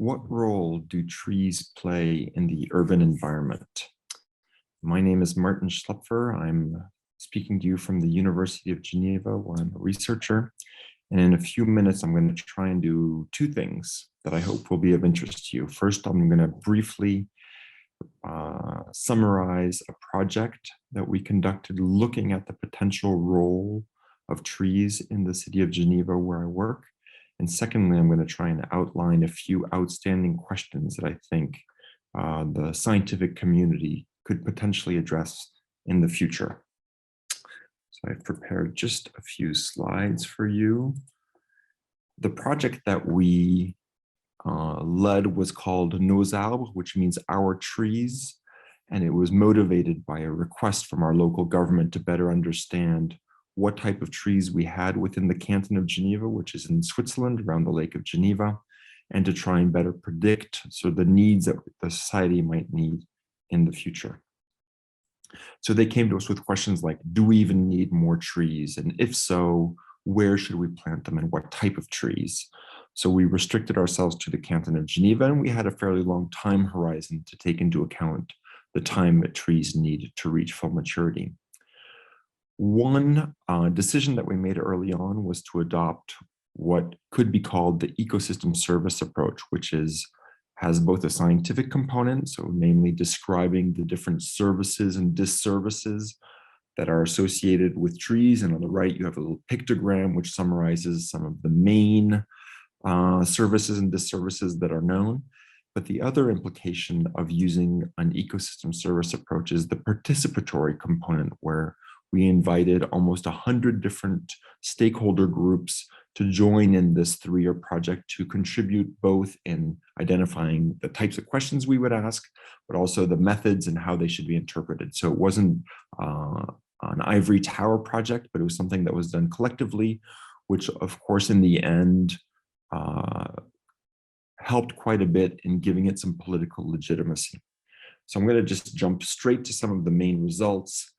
What role do trees play in the urban environment? My name is Martin Schlaepfer. I'm speaking to you from the University of Geneva, where I'm a researcher. And in a few minutes, I'm going to try and do two things that I hope will be of interest to you. First, I'm going to briefly summarize a project that we conducted looking at the potential role of trees in the city of Geneva, where I work. And secondly, I'm going to try and outline a few outstanding questions that I think the scientific community could potentially address in the future. So I've prepared just a few slides for you. The project that we led was called Nos Arbres, which means our trees. And it was motivated by a request from our local government to better understand what type of trees we had within the canton of Geneva, which is in Switzerland around the Lake of Geneva, and to try and better predict the needs that the society might need in the future. So they came to us with questions like, do we even need more trees? And if so, where should we plant them and what type of trees? So we restricted ourselves to the canton of Geneva, and we had a fairly long time horizon to take into account the time that trees need to reach full maturity. One decision that we made early on was to adopt what could be called the ecosystem service approach, which has both a scientific component, so namely describing the different services and disservices that are associated with trees. And on the right, you have a little pictogram which summarizes some of the main services and disservices that are known. But the other implication of using an ecosystem service approach is the participatory component, where we invited almost 100 different stakeholder groups to join in this 3-year project to contribute both in identifying the types of questions we would ask, but also the methods and how they should be interpreted. So it wasn't an ivory tower project, but it was something that was done collectively, which of course in the end helped quite a bit in giving it some political legitimacy. So I'm going to just jump straight to some of the main results.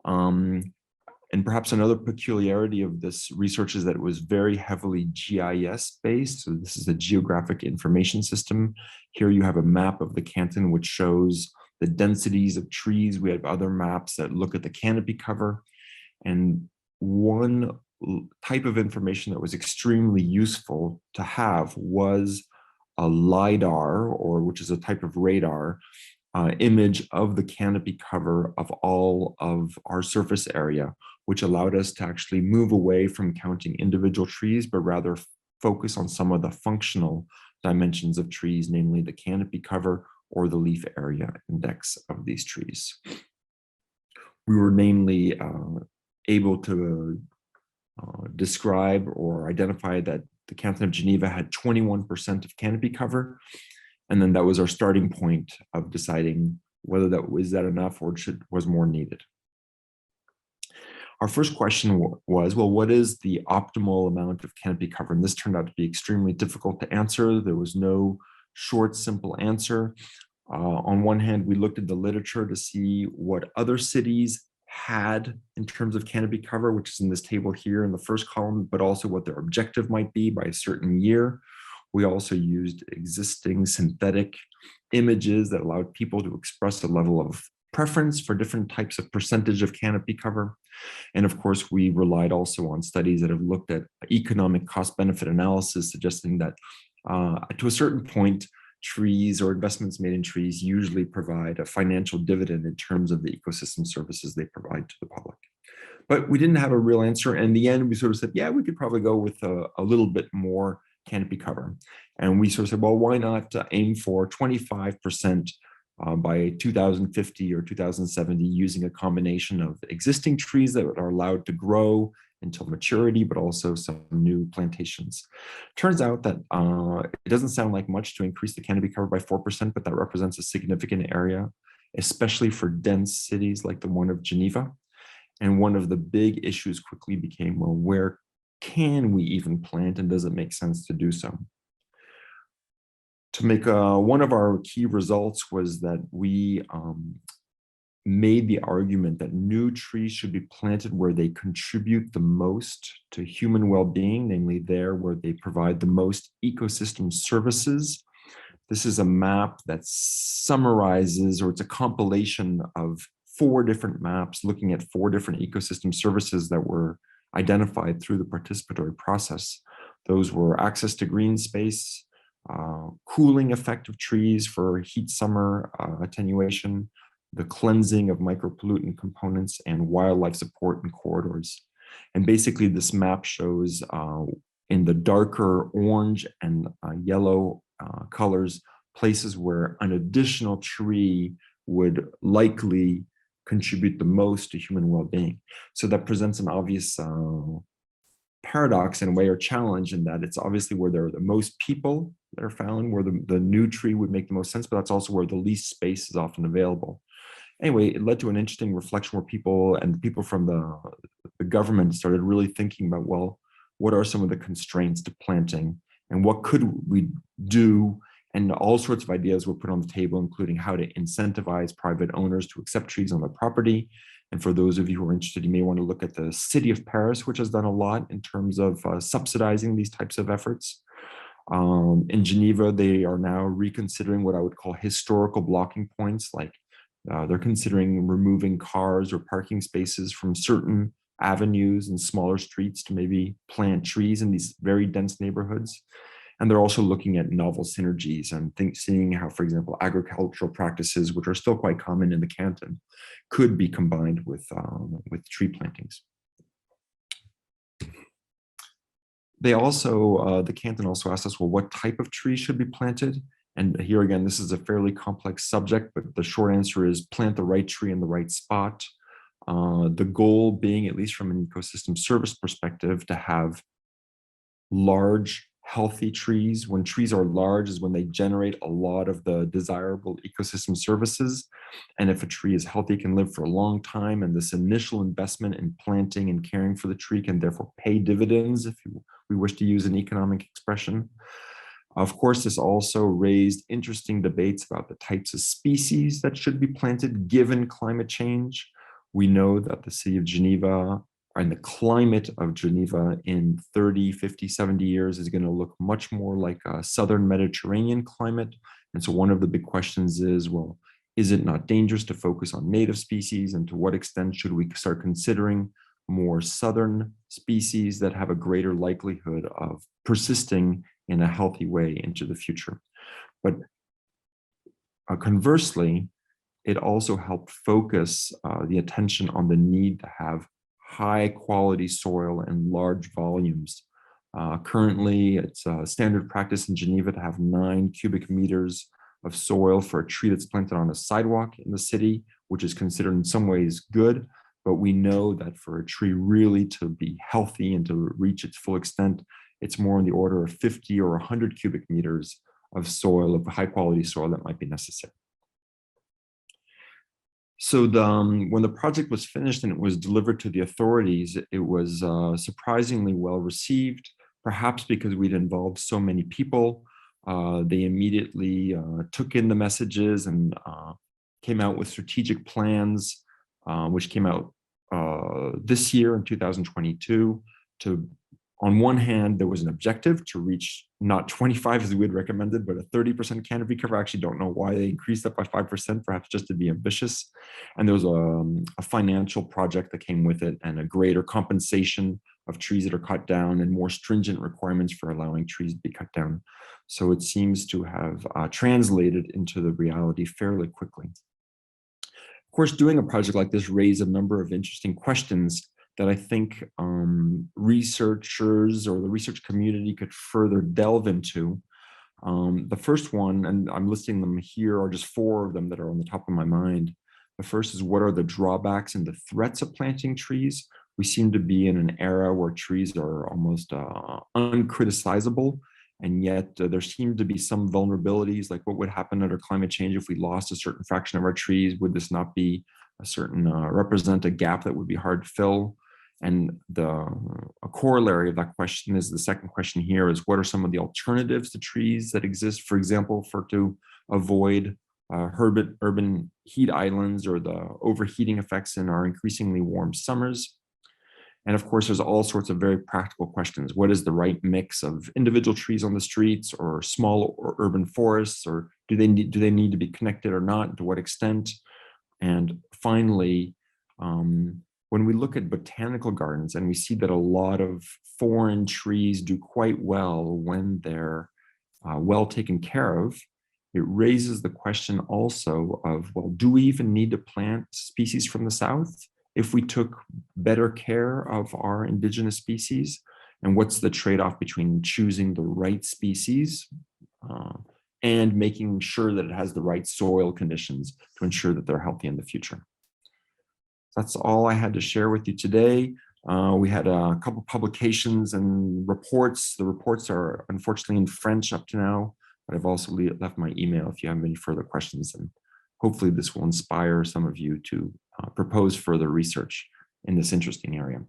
And perhaps another peculiarity of this research is that it was very heavily GIS based. So this is a geographic information system. Here you have a map of the canton, which shows the densities of trees. We have other maps that look at the canopy cover. And one type of information that was extremely useful to have was a LiDAR, or which is a type of radar, image of the canopy cover of all of our surface area, which allowed us to actually move away from counting individual trees, but rather focus on some of the functional dimensions of trees, namely the canopy cover or the leaf area index of these trees. We were namely able to describe or identify that the canton of Geneva had 21% of canopy cover. And then that was our starting point of deciding whether that was enough or was more needed. Our first question was, well, what is the optimal amount of canopy cover? And this turned out to be extremely difficult to answer. There was no short, simple answer. On one hand, we looked at the literature to see what other cities had in terms of canopy cover, which is in this table here in the first column, but also what their objective might be by a certain year. We also used existing synthetic images that allowed people to express a level of preference for different types of percentage of canopy cover. And of course, we relied also on studies that have looked at economic cost-benefit analysis, suggesting that to a certain point, trees or investments made in trees usually provide a financial dividend in terms of the ecosystem services they provide to the public. But we didn't have a real answer. And in the end, we sort of said, yeah, we could probably go with a little bit more canopy cover. And we sort of said, well, why not aim for 25% by 2050 or 2070 using a combination of existing trees that are allowed to grow until maturity, but also some new plantations. Turns out that it doesn't sound like much to increase the canopy cover by 4%, but that represents a significant area, especially for dense cities like the one of Geneva. And one of the big issues quickly became, well, where can we even plant, and does it make sense to do so? To make one of our key results was that we made the argument that new trees should be planted where they contribute the most to human well-being, namely there where they provide the most ecosystem services, This is a map that summarizes, or it's a compilation of 4 different maps looking at 4 different ecosystem services that were identified through the participatory process. Those were access to green space, cooling effect of trees for heat summer attenuation, the cleansing of micropollutant components, and wildlife support in corridors. And basically this map shows in the darker orange and yellow colors, places where an additional tree would likely contribute the most to human well-being. So that presents an obvious paradox in a way, or challenge, in that it's obviously where there are the most people that are found, where the new tree would make the most sense, but that's also where the least space is often available. Anyway, it led to an interesting reflection where people from the government started really thinking about, well, what are some of the constraints to planting and what could we do? And all sorts of ideas were put on the table, including how to incentivize private owners to accept trees on their property. And for those of you who are interested, you may want to look at the city of Paris, which has done a lot in terms of subsidizing these types of efforts. In Geneva, they are now reconsidering what I would call historical blocking points, like they're considering removing cars or parking spaces from certain avenues and smaller streets to maybe plant trees in these very dense neighborhoods. And they're also looking at novel synergies and seeing how, for example, agricultural practices, which are still quite common in the canton, could be combined with tree plantings. They also, the canton also asked us, well, what type of tree should be planted? And here again, this is a fairly complex subject, but the short answer is plant the right tree in the right spot. The goal being, at least from an ecosystem service perspective, to have large, healthy trees. When trees are large is when they generate a lot of the desirable ecosystem services. And if a tree is healthy, it can live for a long time. And this initial investment in planting and caring for the tree can therefore pay dividends, if we wish to use an economic expression. Of course, this also raised interesting debates about the types of species that should be planted given climate change. We know that the city of Geneva and the climate of Geneva in 30, 50, 70 years is going to look much more like a southern Mediterranean climate. And so one of the big questions is, well, is it not dangerous to focus on native species? And to what extent should we start considering more southern species that have a greater likelihood of persisting in a healthy way into the future? But conversely, it also helped focus the attention on the need to have high quality soil and large volumes. Currently, it's a standard practice in Geneva to have 9 cubic meters of soil for a tree that's planted on a sidewalk in the city, which is considered in some ways good. But we know that for a tree really to be healthy and to reach its full extent, it's more in the order of 50 or 100 cubic meters of soil, of high quality soil, that might be necessary. So when the project was finished and it was delivered to the authorities, it was surprisingly well received, perhaps because we'd involved so many people. They immediately took in the messages and came out with strategic plans, which came out this year in 2022 to, on one hand, there was an objective to reach not 25 as we had recommended, but a 30% canopy cover. I actually don't know why they increased that by 5%, perhaps just to be ambitious. And there was a financial project that came with it, and a greater compensation of trees that are cut down, and more stringent requirements for allowing trees to be cut down. So it seems to have translated into the reality fairly quickly. Of course, doing a project like this raised a number of interesting questions that I think researchers or the research community could further delve into. The first one, and I'm listing them here, are just 4 of them that are on the top of my mind. The first is, what are the drawbacks and the threats of planting trees? We seem to be in an era where trees are almost uncriticizable, and yet there seem to be some vulnerabilities, like what would happen under climate change if we lost a certain fraction of our trees? Would this not be a certain represent a gap that would be hard to fill? And a corollary of that question is, the second question here is, what are some of the alternatives to trees that exist, for example, to avoid urban heat islands or the overheating effects in our increasingly warm summers? And of course, there's all sorts of very practical questions. What is the right mix of individual trees on the streets or small or urban forests, or do they need to be connected or not? To what extent? And finally, when we look at botanical gardens and we see that a lot of foreign trees do quite well when they're well taken care of, it raises the question also of, well, do we even need to plant species from the South if we took better care of our indigenous species? And what's the trade-off between choosing the right species and making sure that it has the right soil conditions to ensure that they're healthy in the future? That's all I had to share with you today. We had a couple publications and reports. The reports are unfortunately in French up to now, but I've also left my email if you have any further questions, and hopefully this will inspire some of you to propose further research in this interesting area.